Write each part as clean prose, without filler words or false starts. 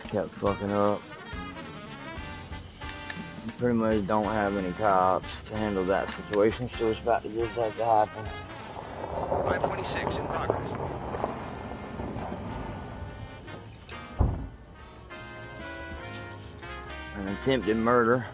kept fucking up. We pretty much don't have any cops to handle that situation, so it's about to just have to happen. 526 in progress. An attempted murder.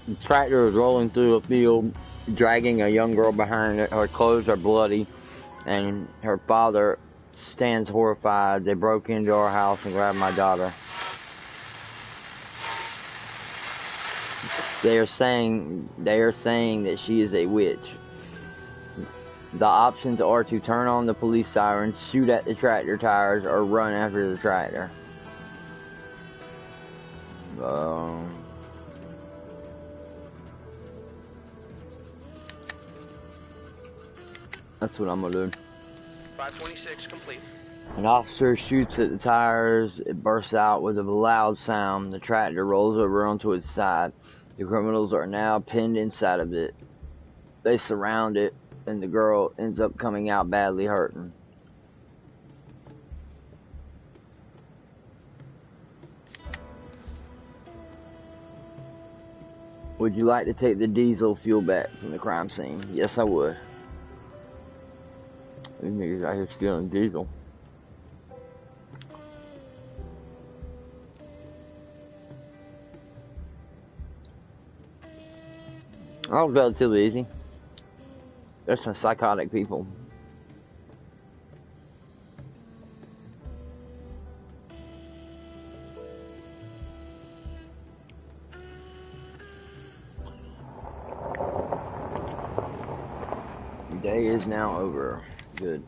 The tractor is rolling through a field, dragging a young girl behind it. Her clothes are bloody, and her father stands horrified. They broke into our house and grabbed my daughter. They are saying that she is a witch. The options are to turn on the police sirens, shoot at the tractor tires, or run after the tractor. That's what I'm gonna do. 526 complete. An officer shoots at the tires. It bursts out with a loud sound. The tractor rolls over onto its side. The criminals are now pinned inside of it. They surround it, and the girl ends up coming out badly hurting. Would you like to take the diesel fuel back from the crime scene? Yes, I would. These niggas out here stealing diesel. That was relatively easy. There's some psychotic people. The day is now over. Good.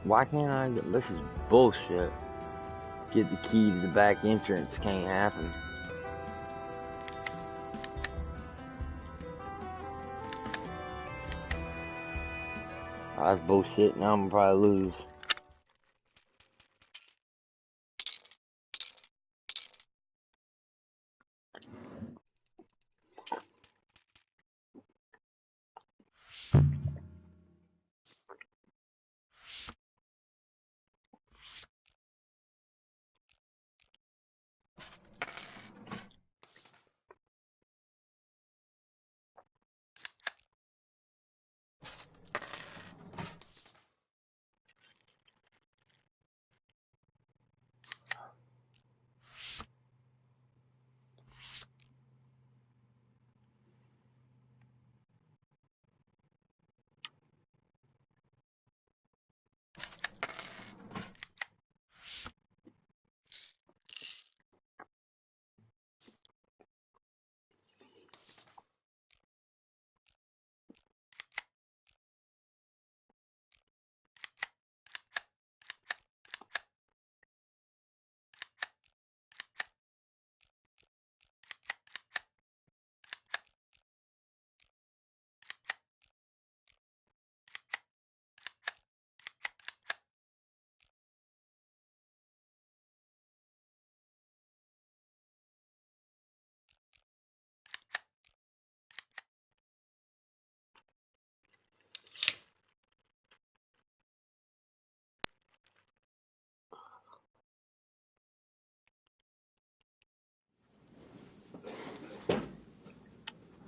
Why can't I get, this is bullshit. Get the key to the back entrance, can't happen. Oh, that's bullshit, now I'm gonna probably lose.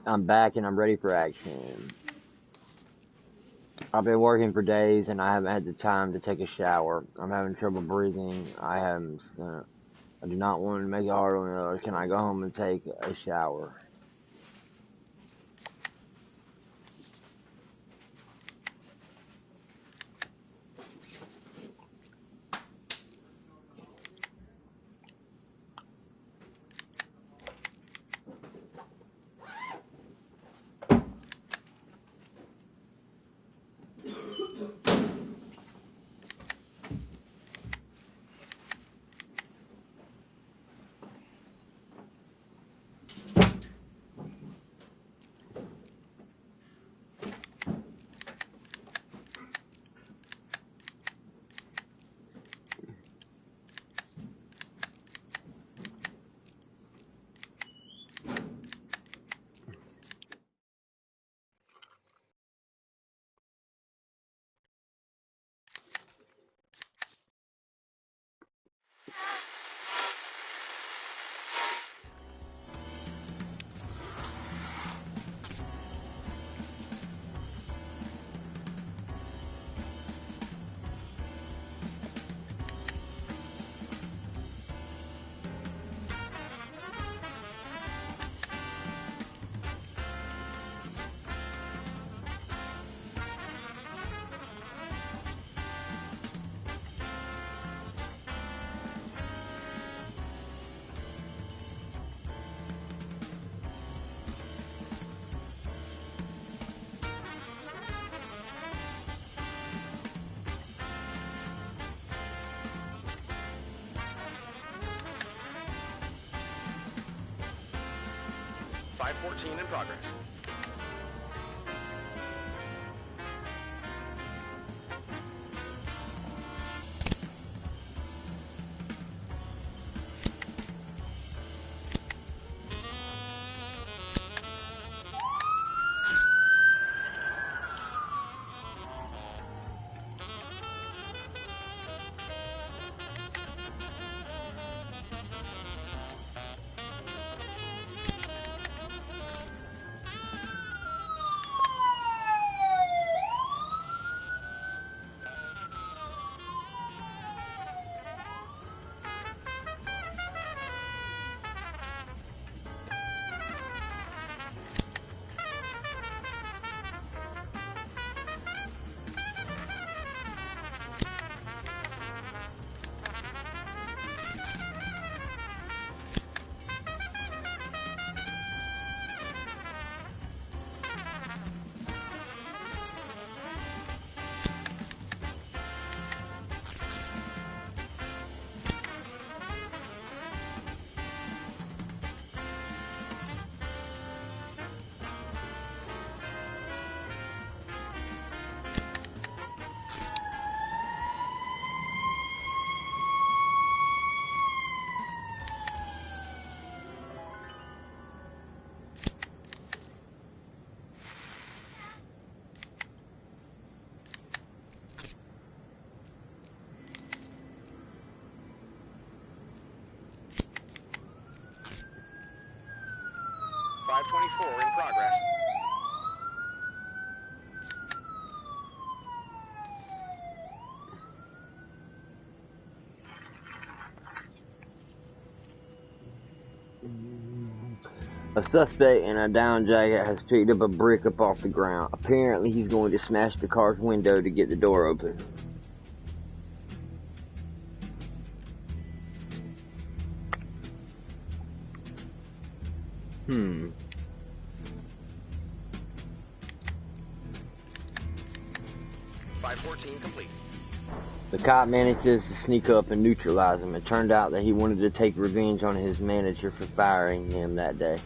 I'm back and I'm ready for action. I've been working for days and I haven't had the time to take a shower. I'm having trouble breathing. I do not want to make it hard on others. Can I go home and take a shower? .514 in progress. .524 in progress. A suspect in a down jacket has picked up a brick up off the ground. Apparently, he's going to smash the car's window to get the door open. .514 complete. The cop manages to sneak up and neutralize him. It turned out that he wanted to take revenge on his manager for firing him that day.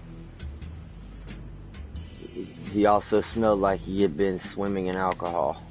He also smelled like he had been swimming in alcohol.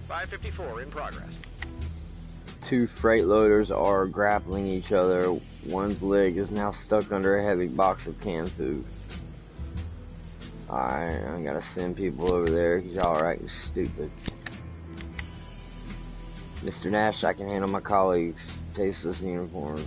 554 in progress. 2 freight loaders are grappling each other. One's leg is now stuck under a heavy box of canned food. Alright, I gotta send people over there because y'all are acting stupid. Mr. Nash, I can handle my colleagues. Tasteless uniforms.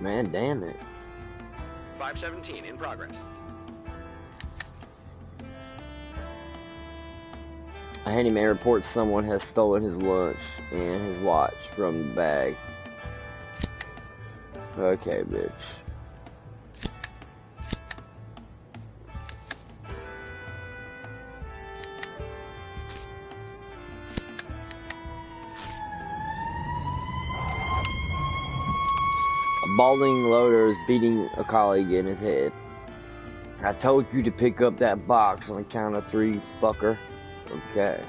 Man, damn it. 517 in progress. A handyman reports someone has stolen his lunch and his watch from the bag. Okay, bitch. A balding loader is beating a colleague in his head. I told you to pick up that box on the count of 3, fucker. Okay.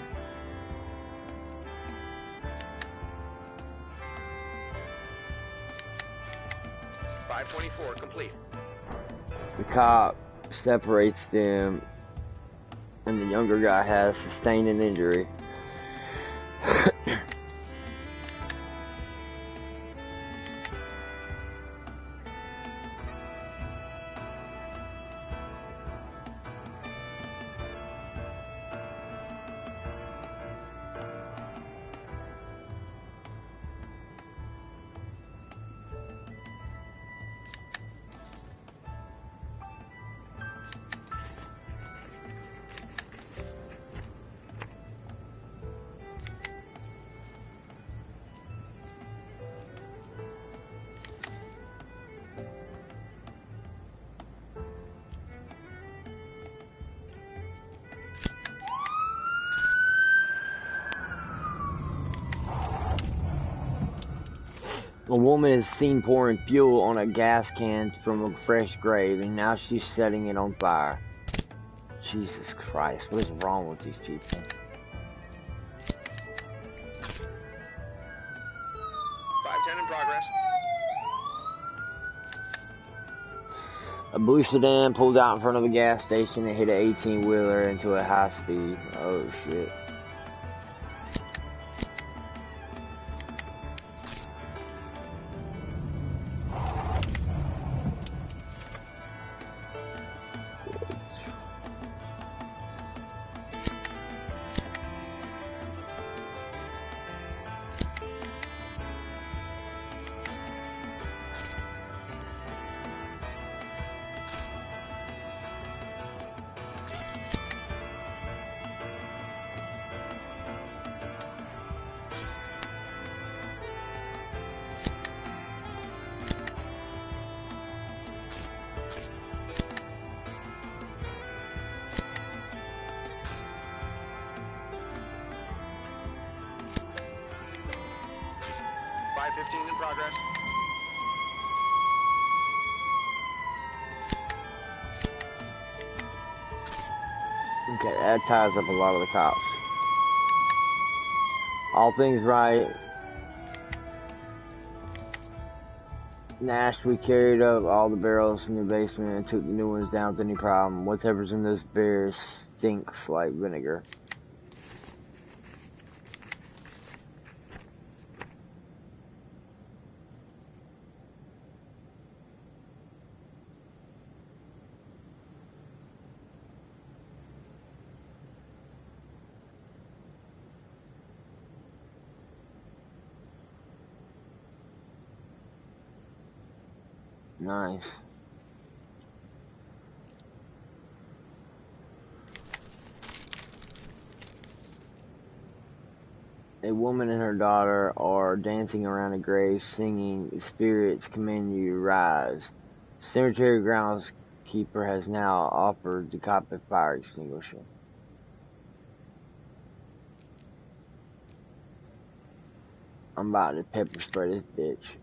.524 complete. The cop separates them, and the younger guy has sustained an injury. A woman is seen pouring fuel on a gas can from a fresh grave, and now she's setting it on fire. Jesus Christ, what is wrong with these people? .510 in progress. A blue sedan pulled out in front of a gas station and hit an 18-wheeler into a high speed. Oh shit. In progress. Okay, that ties up a lot of the cops. All things right. Nash, we carried up all the barrels from the basement and took the new ones down with any problem. Whatever's in those beers stinks like vinegar. Nice. A woman and her daughter are dancing around a grave singing, "Spirits command you, rise." Cemetery groundskeeper has now offered the cop a fire extinguisher. I'm about to pepper spray this bitch.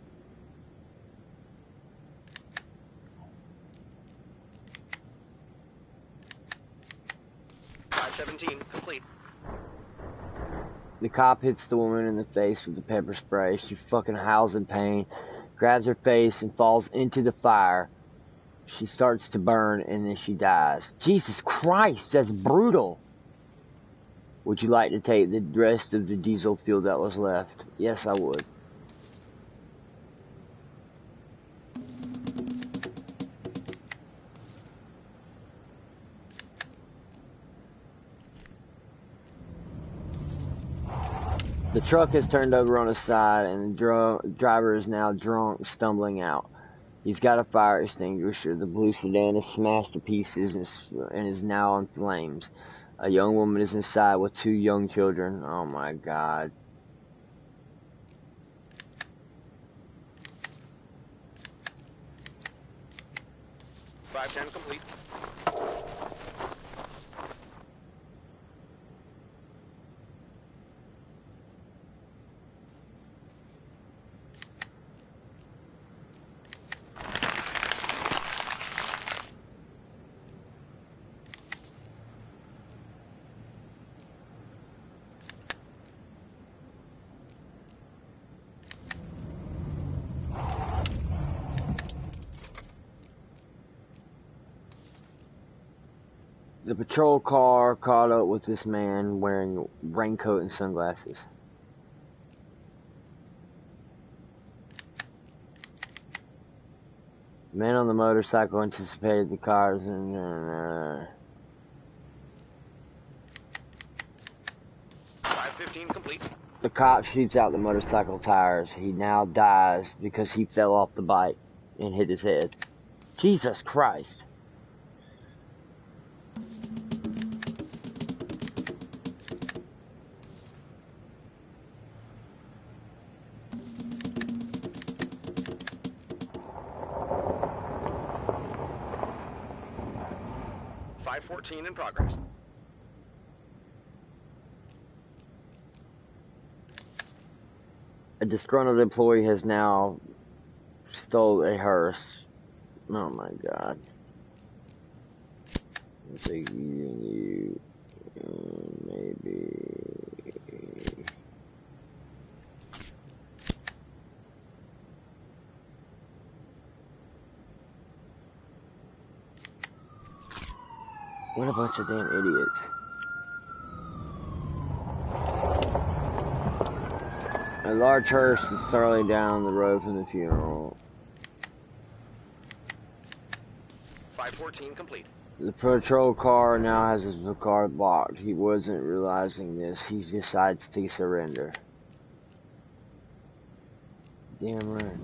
Complete. The cop hits the woman in the face with the pepper spray. She fucking howls in pain, grabs her face, and falls into the fire. She starts to burn, and then she dies. Jesus Christ, that's brutal. Would you like to take the rest of the diesel fuel that was left? Yes, I would. The truck has turned over on its side, and the driver is now drunk, stumbling out. He's got a fire extinguisher. The blue sedan is smashed to pieces and is now in flames. A young woman is inside with 2 young children. Oh my God. Complete. The patrol car caught up with this man wearing a raincoat and sunglasses. The man on the motorcycle anticipated the cars and 515 complete. the cop shoots out the motorcycle tires. He now dies because he fell off the bike and hit his head. Jesus Christ. In progress. A disgruntled employee has now stole a hearse. Oh my God. I'm thinking you, maybe. What a bunch of damn idiots. A large hearse is thoroughly down the road from the funeral. 514 complete. The patrol car now has his car blocked. He wasn't realizing this. He decides to surrender. Damn right.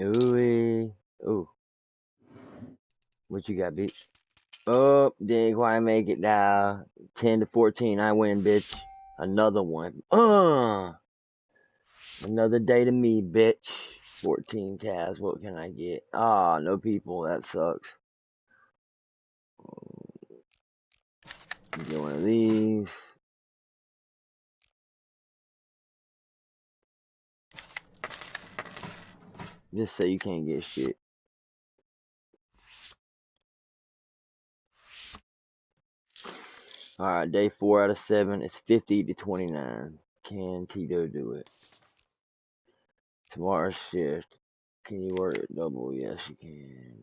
Ooh, ooh, what you got, bitch? Oh, didn't quite make it now. 10 to 14, I win, bitch. Another one. Another day to me, bitch. 14 tabs. What can I get? Ah, no people. That sucks. Get one of these. Just say you can't get shit. Alright, day 4 out of 7. It's 50 to 29. Can Tito do it? Tomorrow's shift. Can you work double? Yes, you can.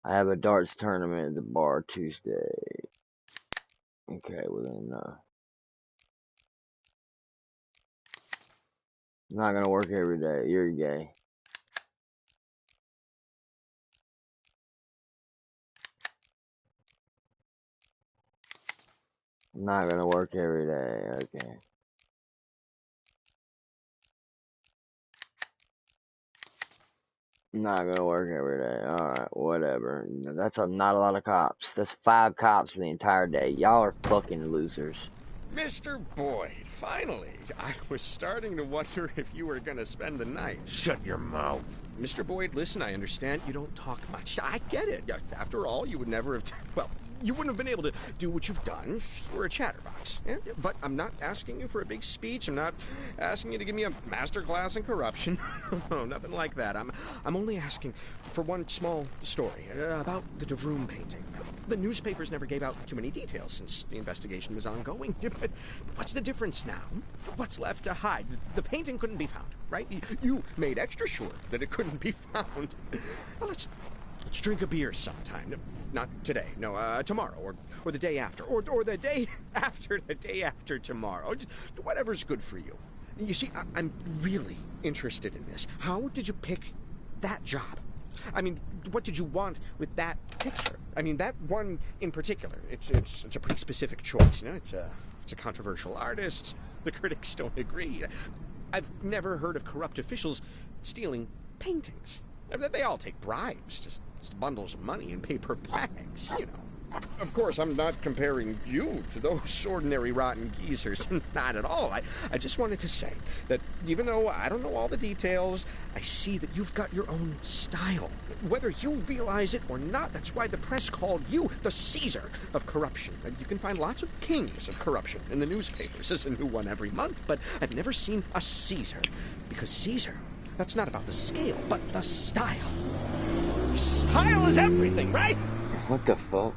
I have a darts tournament at the bar Tuesday. Okay, well then, I'm not gonna work every day. You're gay. I'm not gonna work every day. Okay. I'm not gonna work every day. Alright, whatever. You know, that's not a lot of cops. That's 5 cops for the entire day. Y'all are fucking losers. Mr. Boyd, finally. I was starting to wonder if you were gonna spend the night. Shut your mouth. Mr. Boyd, listen, I understand you don't talk much. I get it. After all, you would never have... Well, you wouldn't have been able to do what you've done if you were a chatterbox. Yeah? But I'm not asking you for a big speech. I'm not asking you to give me a master class in corruption. No, nothing like that. I'm only asking for one small story about the DeVroom painting. The newspapers never gave out too many details since the investigation was ongoing. But what's the difference now? What's left to hide? The painting couldn't be found, right? You made extra sure that it couldn't be found. Well, let's drink a beer sometime. Not today, no, tomorrow, or the day after, or the day after the day after tomorrow. Just whatever's good for you. You see, I'm really interested in this. How did you pick that job? I mean, what did you want with that picture? I mean, that one in particular. It's a pretty specific choice. You know, it's a controversial artist. The critics don't agree. I've never heard of corrupt officials stealing paintings. They all take bribes, just bundles of money in paper bags, you know. Of course, I'm not comparing you to those ordinary rotten geezers. Not at all. I just wanted to say that even though I don't know all the details, I see that you've got your own style. Whether you realize it or not, that's why the press called you the Caesar of corruption. You can find lots of kings of corruption in the newspapers. There's a new one every month, but I've never seen a Caesar. Because Caesar, that's not about the scale, but the style. Style is everything, right? What the fuck?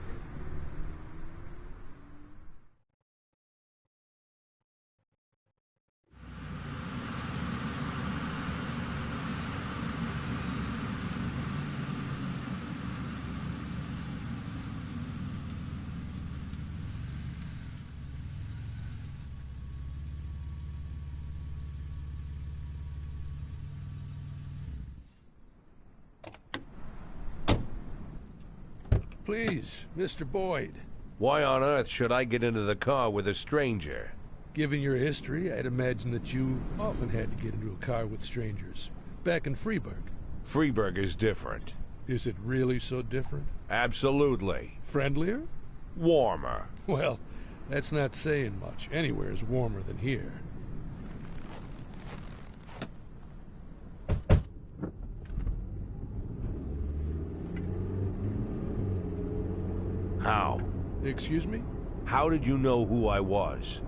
Please, Mr. Boyd. Why on earth should I get into the car with a stranger? Given your history, I'd imagine that you often had to get into a car with strangers. Back in Freeburg. Freeburg is different. Is it really so different? Absolutely. Friendlier? Warmer. Well, that's not saying much. Anywhere's warmer than here. How? Excuse me? How did you know who I was?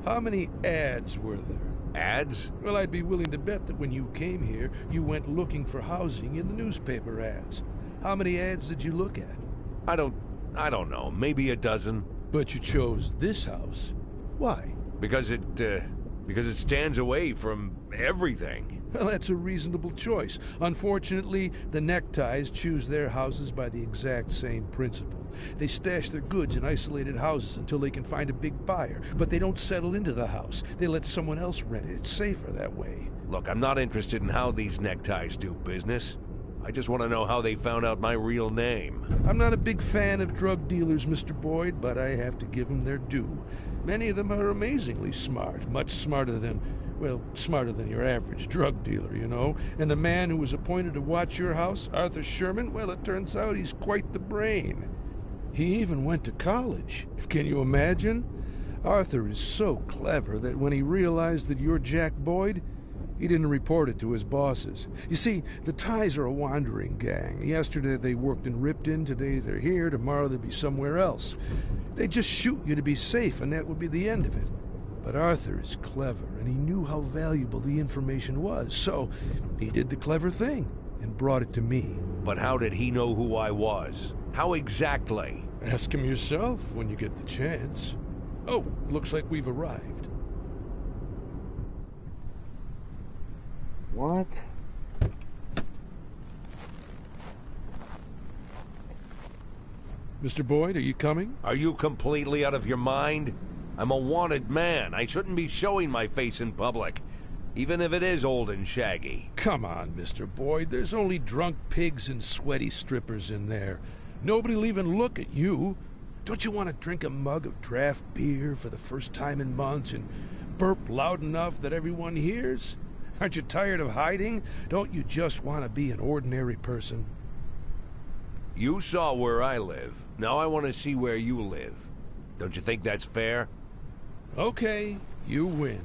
How many ads were there? Ads? Well, I'd be willing to bet that when you came here, you went looking for housing in the newspaper ads. How many ads did you look at? I don't know. Maybe a dozen. But you chose this house. Why? Because it stands away from everything. Well, that's a reasonable choice. Unfortunately, the neckties choose their houses by the exact same principle. They stash their goods in isolated houses until they can find a big buyer, but they don't settle into the house. They let someone else rent it. It's safer that way. Look, I'm not interested in how these neckties do business. I just want to know how they found out my real name. I'm not a big fan of drug dealers, Mr. Boyd, but I have to give them their due. Many of them are amazingly smart, much smarter than, well, smarter than your average drug dealer, you know. And the man who was appointed to watch your house, Arthur Sherman, well, it turns out he's quite the brain. He even went to college. Can you imagine? Arthur is so clever that when he realized that you're Jack Boyd, he didn't report it to his bosses. You see, the Ties are a wandering gang. Yesterday they worked in Ripton, today they're here, tomorrow they'll be somewhere else. They'd just shoot you to be safe, and that would be the end of it. But Arthur is clever, and he knew how valuable the information was, so he did the clever thing and brought it to me. But how did he know who I was? How exactly? Ask him yourself when you get the chance. Oh, looks like we've arrived. What? Mr. Boyd, are you coming? Are you completely out of your mind? I'm a wanted man. I shouldn't be showing my face in public, even if it is old and shaggy. Come on, Mr. Boyd. There's only drunk pigs and sweaty strippers in there. Nobody'll even look at you. Don't you want to drink a mug of draft beer for the first time in months and burp loud enough that everyone hears? Aren't you tired of hiding? Don't you just want to be an ordinary person? You saw where I live. Now I want to see where you live. Don't you think that's fair? Okay, you win.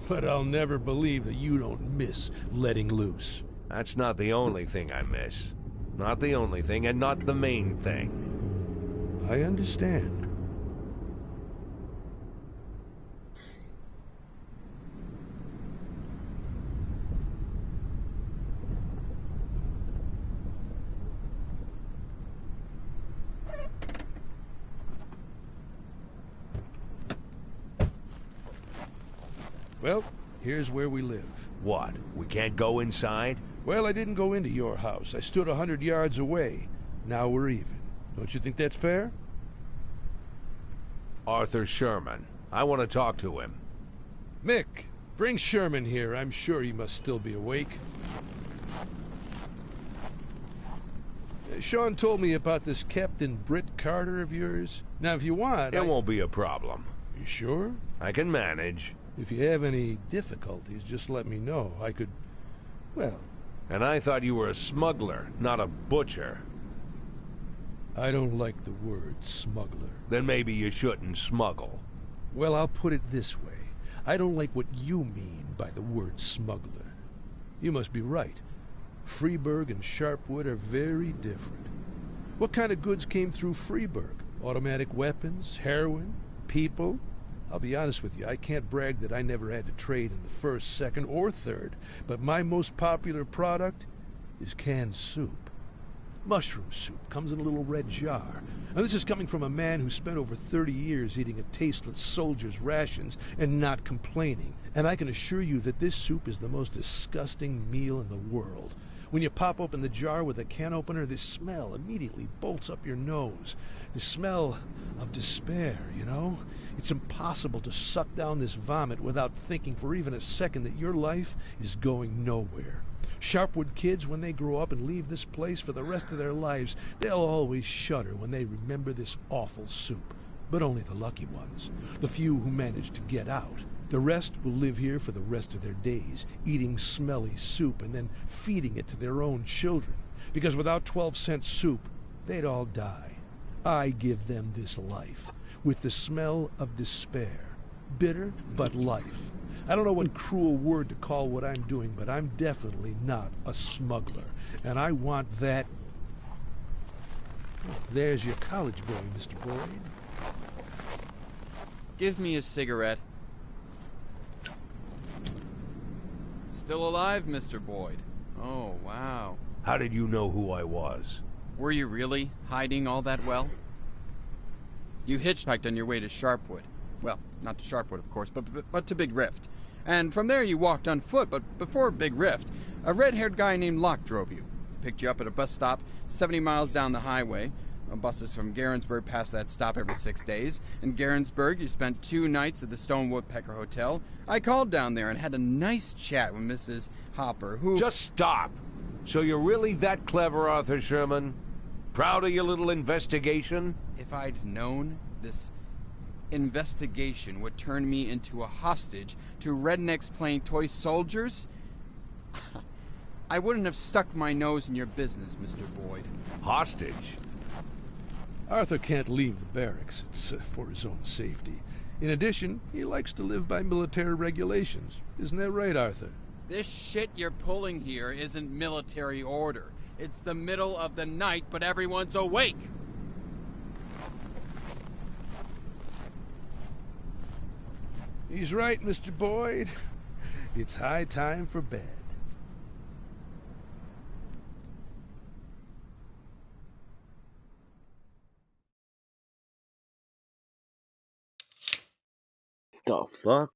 But I'll never believe that you don't miss letting loose. That's not the only thing I miss. Not the only thing, and not the main thing. I understand. Well, here's where we live. What? We can't go inside? Well, I didn't go into your house. I stood 100 yards away. Now we're even. Don't you think that's fair? Arthur Sherman. I want to talk to him. Mick, bring Sherman here. I'm sure he must still be awake. Sean told me about this Captain Britt Carter of yours. Now, if you want, It won't be a problem. You sure? I can manage. If you have any difficulties, just let me know. I could... well... And I thought you were a smuggler, not a butcher. I don't like the word smuggler. Then maybe you shouldn't smuggle. Well, I'll put it this way. I don't like what you mean by the word smuggler. You must be right. Freeburg and Sharpwood are very different. What kind of goods came through Freeburg? Automatic weapons? Heroin? People? I'll be honest with you, I can't brag that I never had to trade in the first, second, or third, but my most popular product is canned soup. Mushroom soup comes in a little red jar. Now this is coming from a man who spent over 30 years eating a tasteless soldier's rations and not complaining. And I can assure you that this soup is the most disgusting meal in the world. When you pop open the jar with a can opener, this smell immediately bolts up your nose. The smell of despair, you know? It's impossible to suck down this vomit without thinking for even a second that your life is going nowhere. Sharpwood kids, when they grow up and leave this place for the rest of their lives, they'll always shudder when they remember this awful soup. But only the lucky ones, the few who manage to get out. The rest will live here for the rest of their days, eating smelly soup and then feeding it to their own children. Because without 12-cent soup, they'd all die. I give them this life, with the smell of despair. Bitter, but life. I don't know what cruel word to call what I'm doing, but I'm definitely not a smuggler. And I want that... There's your college boy, Mr. Boyd. Give me a cigarette. Still alive, Mr. Boyd. Oh, wow. How did you know who I was? Were you really hiding all that well? You hitchhiked on your way to Sharpwood. Well, not to Sharpwood, of course, but to Big Rift. And from there you walked on foot, but before Big Rift, a red-haired guy named Locke drove you. Picked you up at a bus stop 70 miles down the highway. Buses from Garensburg pass that stop every 6 days. In Garensburg, you spent 2 nights at the Stone Woodpecker Hotel. I called down there and had a nice chat with Mrs. Hopper, who... Just stop! So you're really that clever, Arthur Sherman? Proud of your little investigation? If I'd known this investigation would turn me into a hostage to rednecks playing toy soldiers, I wouldn't have stuck my nose in your business, Mr. Boyd. Hostage? Arthur can't leave the barracks. It's for his own safety. In addition, he likes to live by military regulations. Isn't that right, Arthur? This shit you're pulling here isn't military order. It's the middle of the night, but everyone's awake. He's right, Mr. Boyd. It's high time for bed. The fuck?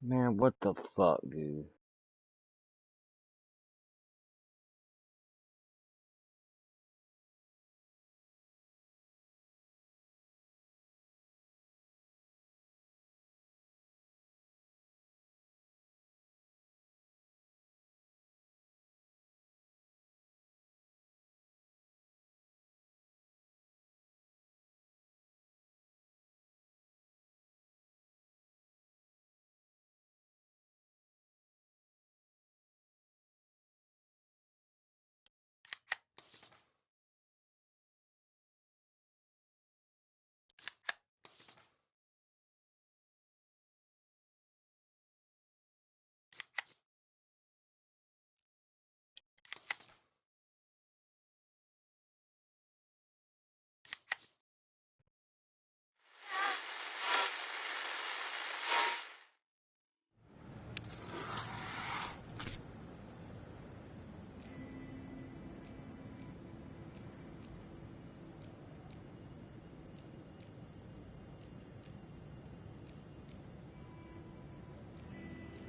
Man, what the fuck, dude?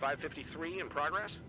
.553 in progress.